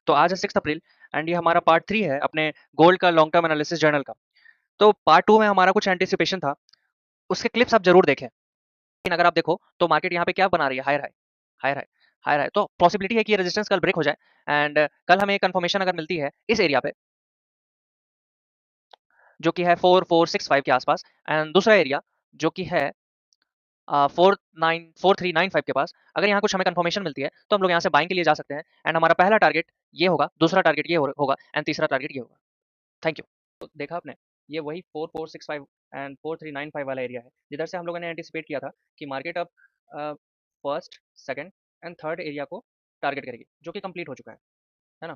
तो आज है 6 अप्रैल एंड ये हमारा पार्ट 3 है अपने गोल्ड का लॉन्ग टर्म एनालिसिस जर्नल का। तो पार्ट 2 में हमारा कुछ एंटिसिपेशन था, उसके क्लिप्स आप ज़रूर देखें। लेकिन अगर आप देखो तो मार्केट यहाँ पे क्या बना रही है, higher high, higher high, higher high. तो पॉसिबिलिटी है कि ये रेजिस्टेंस कल ब्रेक हो जाए एंड कल हमें कंफर्मेशन अगर मिलती है इस एरिया पे, जो कि है 4465 के आसपास, एंड दूसरा एरिया जो कि है 4395 के पास, अगर यहाँ कुछ हमें कंफर्मेशन मिलती है तो हम लोग यहाँ से बाइंग के लिए जा सकते हैं एंड हमारा पहला टारगेट ये होगा, दूसरा टारगेट ये होगा एंड तीसरा टारगेट ये होगा। Thank you. तो देखा आपने, ये वही 4465 एंड 4395 वाला एरिया है जिधर से हम लोगों ने एंटिसिपेट किया था कि मार्केट अब first, second and third area को टारगेट करेगी, जो कि कंप्लीट हो चुका है ना।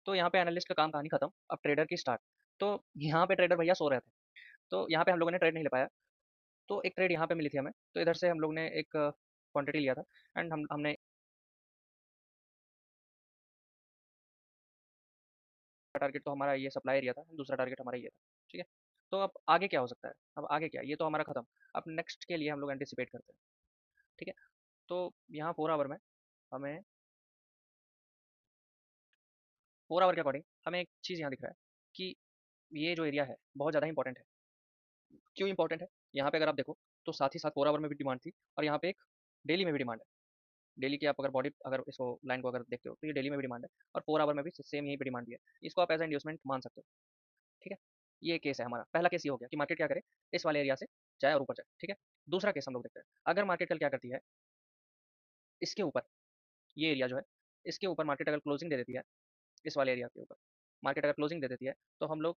तो यहाँ पे एनालिस्ट का काम कहानी खत्म, अब ट्रेडर की स्टार्ट। तो यहाँ पे ट्रेडर भैया सो रहे थे, तो यहाँ पे हम लोगों ने ट्रेड नहीं ले पाया। तो एक ट्रेड यहाँ पे मिली थी हमें, तो इधर से हम लोग ने एक क्वांटिटी लिया था एंड हमने टारगेट तो हमारा ये सप्लाई एरिया था, दूसरा टारगेट हमारा ये था। ठीक है, तो अब आगे क्या हो सकता है, अब आगे क्या, ये तो हमारा खत्म। अब नेक्स्ट के लिए हम लोग एंटिसिपेट करते हैं। ठीक है, तो यहाँ 4 आवर में हमें 4 आवर के अकॉर्डिंग हमें एक चीज़ यहाँ दिख रहा है कि ये जो एरिया है बहुत ज़्यादा इंपॉर्टेंट है। क्यों इंपॉर्टेंट है, यहाँ पे अगर आप देखो तो साथ ही साथ 4 आवर में भी डिमांड थी और यहाँ पे एक डेली में भी डिमांड है। डेली की आप अगर बॉडी, अगर इसको लाइन को अगर देखते हो तो ये डेली में भी डिमांड है और 4 आवर में भी सेम यहीं पे डिमांड भी है। इसको आप एज इंड्यूसमेंट मान सकते हो। ठीक है, ये केस है हमारा। पहला केस ये हो गया कि मार्केट क्या करे, इस वाले एरिया से जाए और ऊपर जाए। ठीक है, दूसरा केस हम लोग देखते हैं, अगर मार्केट कल क्या करती है, इसके ऊपर, ये एरिया जो है, इसके ऊपर मार्केट अगर क्लोजिंग दे देती है, इस वाले एरिया के ऊपर मार्केट अगर क्लोजिंग दे देती है, तो हम लोग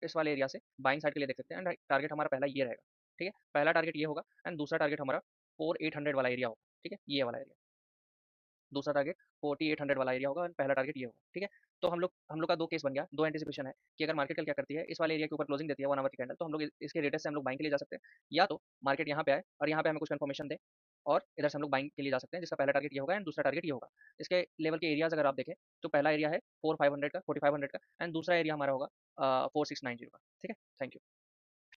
इस वाले एरिया से बाइंग साइड के लिए देख सकते हैं एंड टारगेट हमारा पहला ये रहेगा। ठीक है, पहला टारगेट ये होगा एंड दूसरा टारगेट हमारा 4800 वाला एरिया होगा। ठीक है, ये वाला एरिया दूसरा टारगेट 4800 वाला एरिया होगा और पहला टारगेट ये होगा। ठीक है, तो हम लोग का दो केस बन गया, दो एंटिसिपेशन है कि अगर मार्केट कल क्या करती है, इस वाले एरिया के ऊपर क्लोजिंग देती है 1 आवर की कैंडल, तो हम लोग इसके रेटेस से हम लोग बाइंग के लिए जा सकते हैं, या तो मार्केट यहाँ पे आए और यहाँ पे हमें कुछ कंफर्मेशन दे और इधर से हम लोग बाइंग के लिए जा सकते हैं, जिसका पहला टारगेट ये होगा एंड दूसरा टारगेट ये होगा। इसके लेवल के एरियाज अगर आप देखें तो पहला एरिया है 4500 का, 4500 का एंड दूसरा एरिया हमारा होगा 4690 का। ठीक है, थैंक यू।